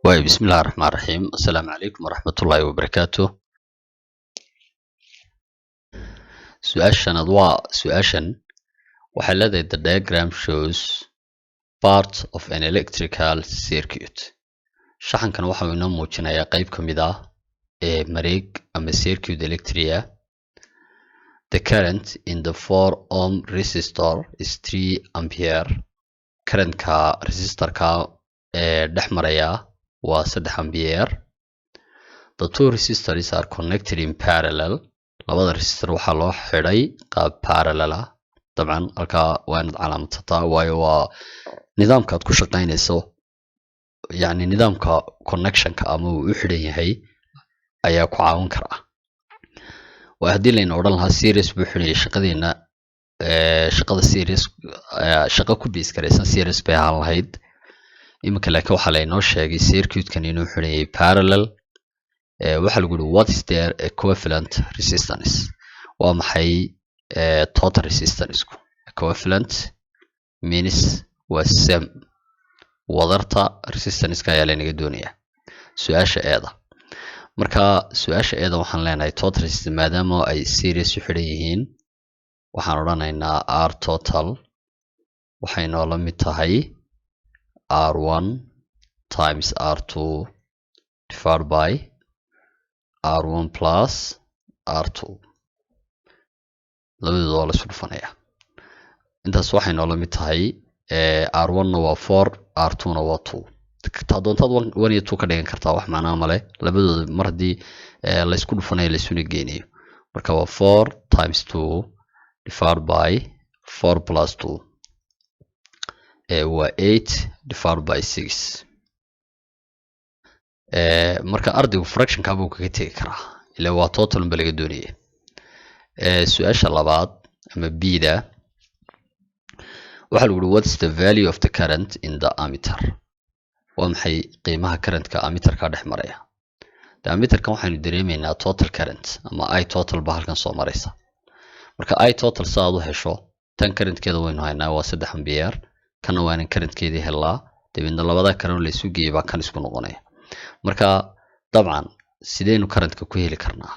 بسم الله الرحمن الرحيم. السلام عليكم ورحمة الله وبركاته. سؤاشن waxay leedahay the diagram shows parts of an electrical circuit. shaxankan waxa uu inoo muujinayaa qayb ka mid ah ee mareeg ama circuit electric. The current in the 4 ohm resistor is 3 ampere. current-ka resistor-ka ee dhex maraya waa 3 ampere. The two resistors are connected in parallel. labada resistor waxaa loo xidhay qaab parallel ah. dabcan halkaa waa inaad calaamadsataa waayo waa nidaamka aad ku shaqaynayso, yacni nidaamka connectionka ama uu u xidhan yahay ayaa ku caawin kara. waa haddii layna odhan lahaa series buu xidhayay shaqadeena, shaqada series shaqo ku base garaysan series bay ahaan lahayd. iminka laakiin waxaa laynoo sheegay circuitkan inuu xidhan yahay parallel. waxaa lagu yidhi what is their equivalent resistance? waa maxay total resistance-ku? equivalent means waa same, wadarta resistance-ka ayaa laynaga doonayaa su-aasha eeda. marka su-aasha eeda waxaan leenahay total resistance maadaama ay series u xidhan yihiin, waxaan odhanaynaa r total waxay noola mid tahay r1 times r2 divided by r1 plus r2. labadooda waa la isku dhufanayaa. intaas waxay noola mid tahay r1na waa 4, r2na waa 2. taa doontaad 1 iyo 2 ka dhigan kartaa, wax macnaa male. labadooda mar haddii la isku dhufanayo la isuna geynayo, marka waa 4 times 2 divided by 4 plus 2 waa 8 divided by 6. marka ardaygu fractionka buu kaga tegi karaa ilaa waa total unba laga doonaya. su-aasha labaad ama bida waxaa lagu yidhi what's the value of the current in the ammeter? waa maxay qiimaha currentka ammeterka dhex maraya? de ammeterkan waxaynu dareemaynaa total current ama I total ba halkan soo maraysa. marka I total sa aad u hesho, tan currentkeeda waynu haynaa waa 3 ampere, kana waa inaan currentkeedii helaa, dabeedna labada current la isu geeyay baa kan isku noqonaya. marka dabcan sideynu currentka ku heli karnaa?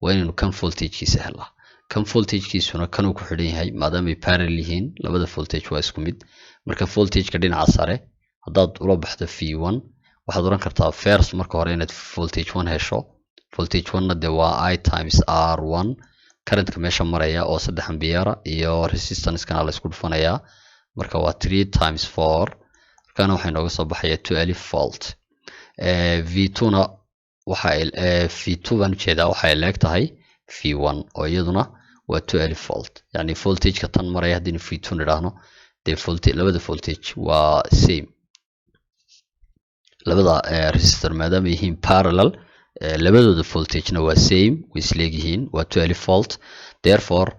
waa inaynu kan voltagekiisa helaa. kan voltagekiisuna kanuu ku xidhan yahay maadaama ay parallel yihiin, labada voltage waa isku mid. marka voltageka dhinaca sare haddaad ula baxdo v1 waxaad oran kartaa first marka hore inaad voltage 1 hesho. voltage 1na de waa I times r1, currentka meesha maraya oo 3 ampere iyo resistance-kana la isku dhufanayaa, marka waa 3 times 4. markaana waxay nooga soo baxaya 12 volt. v2na v2 baan ujeedaa waxay leeg tahay v1 oo iyaduna waa 12 volt. yani voltageka tan maraya haddii v2 nidhaahno dee labada voltage waa same. labada resistor maadaama yihiin parallel, labadooda voltagena waa same, way isleegyihiin, waa 12 volt. therefore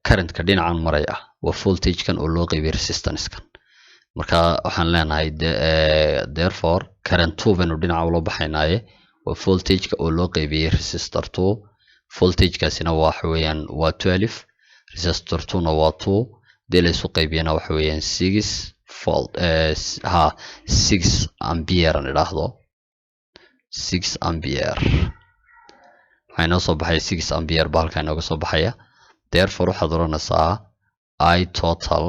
currentka dhinacan maraya waa voltagekan oo loo qaybiyay resistance-kan. marka waxaan leenahay therefore current 2 baynu dhinaca ula baxaynaaye waa voltageka oo loo qaybiyay resistor 2. voltagekaasina waxa weeyaan waa 12, resistor 2na waa 2, dee la isu qaybiyana waxa weeyaan 6 volt 6 ampere aan idhaahdo 6 ampere. waxay noo soo baxaya 6 ampere ba halkaa inooga soo baxaya. therefore waxaad oranaysaa I total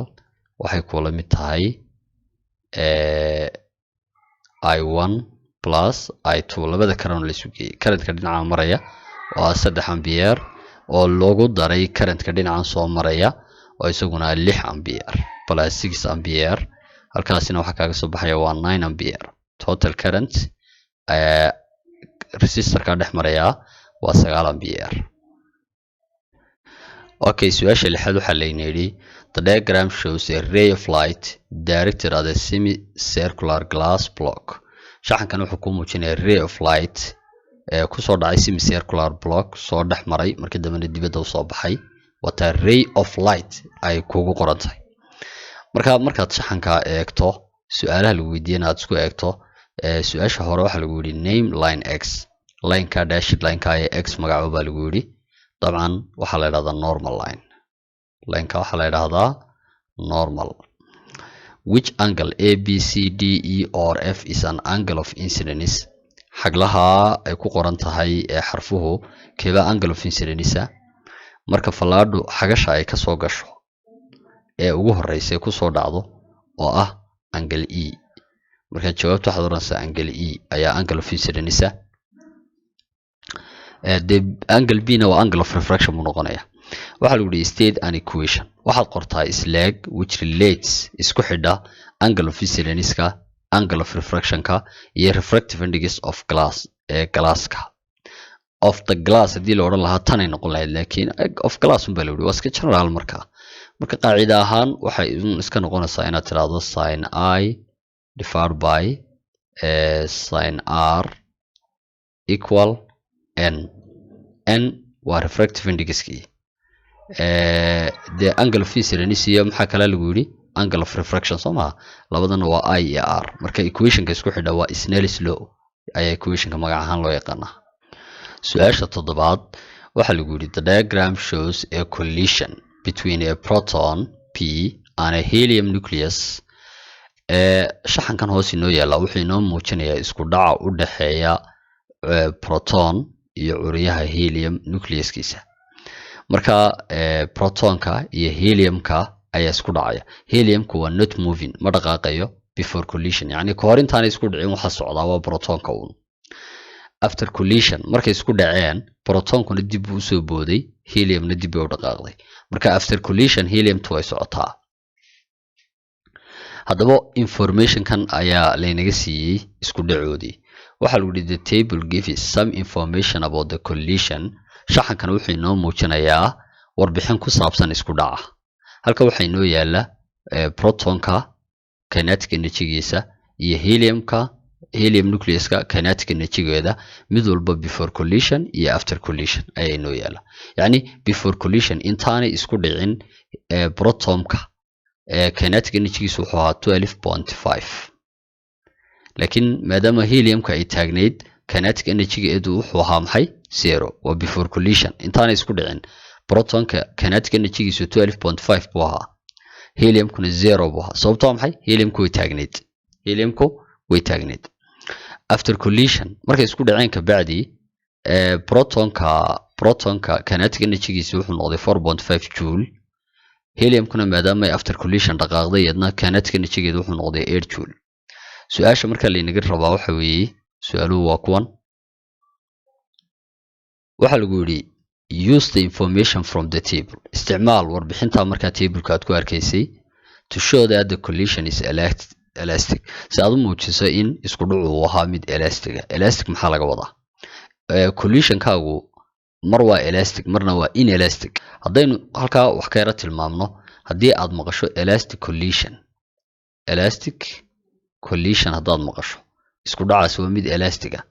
waxay kula mid tahay I1 plus I2. labada current la isu geeyay, currentka dhinaca maraya waa 3 ampere oo loogu daray currentka dhinacan soo maraya oo isaguna 6 ampere plus 6 ampere. halkaasina waxaa kaaga soo baxaya waa 9 ampere. total current resistorka dhex maraya waa 9 ampere. okay, su-aasha lixaad waxaa layna yidhi the diagram shows a ray of light directed at a semi-circular glass block. shaxankan wuxuu kuu muujinaya ray of light kusoo dhacay semi-circular block, soo dhex maray markii dambena dibadda u soo baxay. wataa ray of light ay kugu qoran tahay. markaad shaxanka eegto su-aalaha lagu weydiiyana aad isku eegto, su-aasha hore waxaa lagu yidhi name line x. lineka dashid lineka ee x magaco baa lagu yidhi. dabcan waxaa la yidhahdaa normal line. lineka waxaa la yidhahdaa normal. which angle A, B, C, D, E or F is an angle of incidence xaglaha ay ku qoran tahay xarfuhu keeba angle of incidence marka fallaadhu xagasha ay ka soo gasho ee ugu horeysa ku soo dhacdo oo ah angle E marka jawaabtu waxaad oranaysaa angle E ayaa angle of incidence the angle B na waa angle of refraction buu noqonayaa waxaa lagu yidhi state an equation waxaad qortaa isleeg which relates isku xidha angle of incidence-ka angle of refraction-ka iyo refractive index of glass ee glasska of the glass haddii la odhan lahaa tanay noqon lahayd laakiin of glass unbaa la yidhi waa iska general marka qaacida ahaan waxay iska noqonaysaa inaad tiraahdo sin I divided by sin R equal n waa refractive indexkii the angle of incidence iyo maxaa kale lagu yidhi angle of refraction soo maha labadana waa I iyo R marka equationka isku xidha waa Snell's law ayaa equationka magac ahaan loo yaqaanaa su-aasha 7aad waxaa lagu yidhi the diagram shows a collision between a proton P and a helium nucleus shaxankan hoos inoo yaala wuxuu inoo muujinayaa isku dhaca u dhaxeeya proton iyo curiyaha helium nucleuskiisa marka protonka iyo heliumka ayaa isku dhacaya heliumku waa not moving ma dhaqaaqayo before collision yani ka hor intaan isku dhicin waxa socdaa waa protonka uun after collision markay isku dhaceen protonkuna dib u soo booday heliumna dib u dhaqaaqday marka after collision helium way socotaa haddaba information kan ayaa laynaga siiyey isku dhacoodii waxaa lagu yidhi the table gives some information about the collision shaxankan wuxuu inoo muujinayaa warbixin ku saabsan isku dhaca halka waxaa inoo yaala protonka kinetic energy-giisa iyo helium nucleuska kinetic energy-geeda mid walba before collision iyo after collision ayaa inoo yaala yacni before collision intaanay isku dhicin protonka kinetic energy-giisu wuxuu ahaa 12.5 laakiin maadaama heliumka ay taagnayd kinetic energy-geedu wuxuu ahaa maxay 0 waa before collision intaanay isku dhicin protonka kinetic energy-giisu 12.5 buu ahaa heliumkuna 0 buu ahaa sababtoo waa maxay heliumku way taagnayd after collision markay isku dhaceen ka bacdi protonka kinetic energy-giisu wuxuu noqday 4.5 joule heliumkuna maadaama ay after collision dhaqaaqday yadna kinetic energy-geedu wuxuu noqday 8 joule su-aasha marka laynaga rabaa waxa weeye su-aaluhu waa kuwan waxaa lagu yidhi use the information from the table isticmaal warbixinta markaa tableka aad ku arkaysay to show that the collision is elastic si aad u muujiso in isku dhacu uu ahaa mid elastic maxaa laga wadaa collisionkaagu mar waa elastic marna waa inelastic haddaynu halkaa wax ka yara tilmaamno haddii aad maqasho elastic collision haddaad maqasho isku dhacaas waa mid elastic ah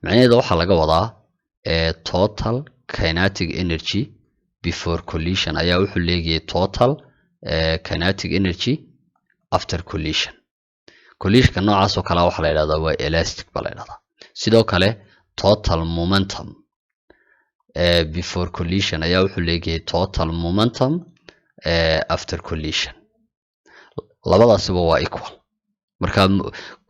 macnaheeda waxaa laga wadaa total kinetic energy before collision ayaa wuxuu leeyahay total kinetic energy after collisionka noocaas oo kale waxa la yiraahdaa waa elastic baa la yiraahdaa sidoo kale total momentum before collision ayaa wuxuu leeyahay total momentum after collision labadaasba waa equal marka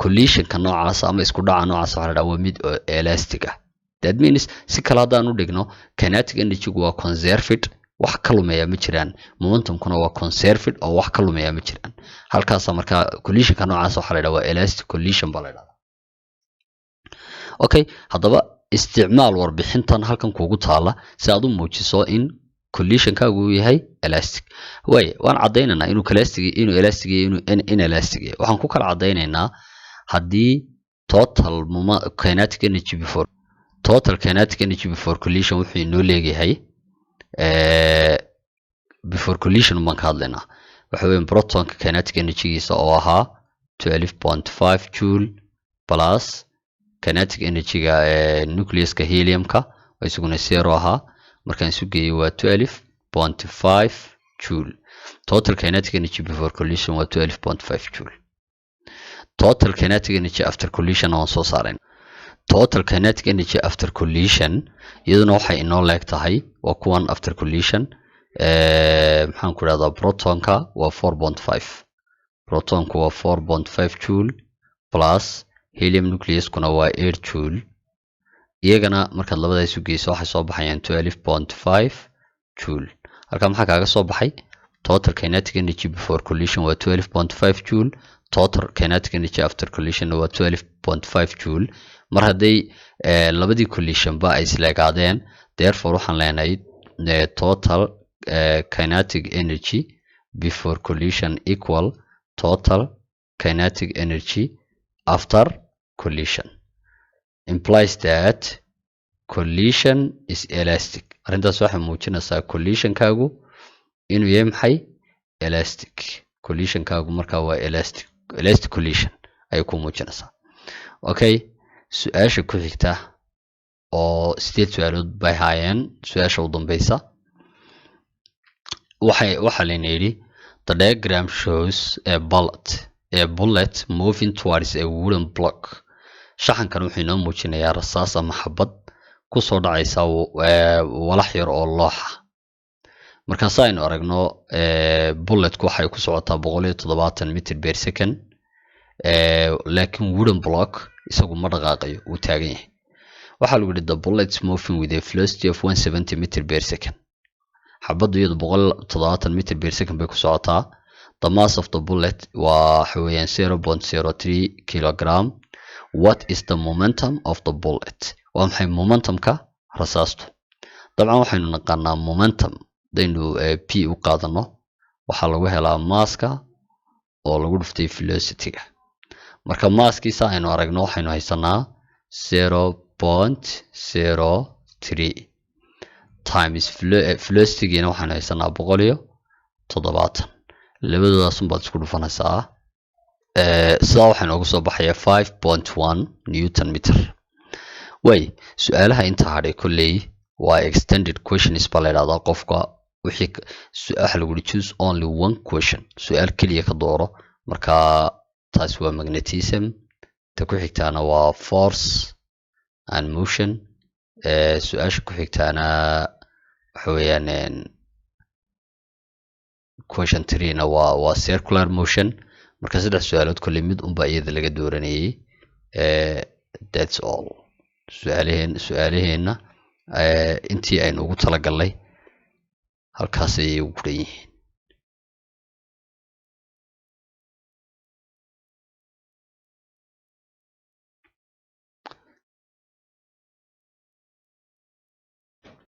collisionka noocaas ama isku dhaca noocaas waxa la yiraahdaa waa mid elastic ah that means si kala hadaan u dhigno kinetic energy waa conserved wax ka lumaya ma jiraan momentumkuna waa conserved oo wax ka lumaya ma jiraan halkaas marka collisionka noocaas waxa la yiraahdaa waa elastic collision baa la yiraahdaa okay haddaba isticmaal warbixintan halkan kuugu taala si aad u muujiso in collisionkaagu yahay elastic waan cadaynaynaa inuu elastic inuu inelastic waxaan ku kala cadaynaynaa haddii total kinetic energy before collision wuxuu inoo leeyahay before collision baan ka hadlaynaa waxa weeye protonka kinetic energy-giisa oo ahaa 12.5 joule plus kinetic energy-ga nucleuska heliumka oo isaguna 0 ahaa markaan isu geeyo waa 12.5 joule total kinetic energy before collision waa 12.5 joule total kinetic energy after collision waan soo saarayn total kinetic energy after collision iyaduna waxay inoo leeg tahay waa kuwan after collision maxaan ku rahdaa protonka waa 4.5 protonku waa 4.5 joule plus helium nucleuskuna waa 8 joule iyagana markaad labada isu geyso waxay soo baxayaan 12.5 joule halka maxaa kaaga soo baxay total kinetic energy before collision waa 12.5 joule total kinetic energy after collision waa 12.5 joule mar hadday labadii collision ba ay isleegaadeen therefore waxaan leenahay total kinetic energy before collision equal total kinetic energy after collision implies that collision is elastic arrintaas waxay muujinaysaa collision-kaagu inuu yahay maxay elastic collision-kaagu markaa waa elastic collision ayay ku muujinaysaa okay su-aasha ku xigta oo 8 su'aalood bay haayeen su-aasha u dambaysa waxaa layna yidhi the diagram shows a bullet moving towards a wooden block shaxankan wuxuu inoo muujinayaa rasaas ama xabad kusoo dhacaysa walax yar oo looxa markaas aynu aragno bulletku waxay ku socotaa 170 meter per second laakiin wooden block isagu ma dhaqaaqayo uu taagan yahay waxaa lagu yidhi the bullet is moving with a velocity of 170 meter per second xabaddu iyadu 170 meter per second bay ku socotaa the mass of the bullet waa xawayaan 0.03 kilogram what is the momentum of the bullet waa maxay momentumka rasaastu dabcan waxaynu naqaanaa momentum daynu p u qaadano waxaa lagu helaa masska oo lagu dhuftay velocity-ga marka masskiisa aynu aragno waxaynu haysanaa 0.03 times velocity-giina waxaynu haysanaa 170 labadoodaas unbaad isku dhufanaysaa sidaa waxaa noogu soo baxaya 5.1 newton meter way su-aalaha inta hadhay kolley waa extended questions baa la yidhahdaa qofka waxa lagu yidhi choose only one question su-aal keliya ka dooro marka taasi waa magnetism ta ku xigtaana waa force and motion su-aasha ku xigtaana waxa weeyaan question 3 na waa circular motion marka saddex su-aalood kolley mid unba iyada laga dooranayay that's all su-aalaheena intii aynu ugu talagalnay halkaas ayay ugu guran yihiin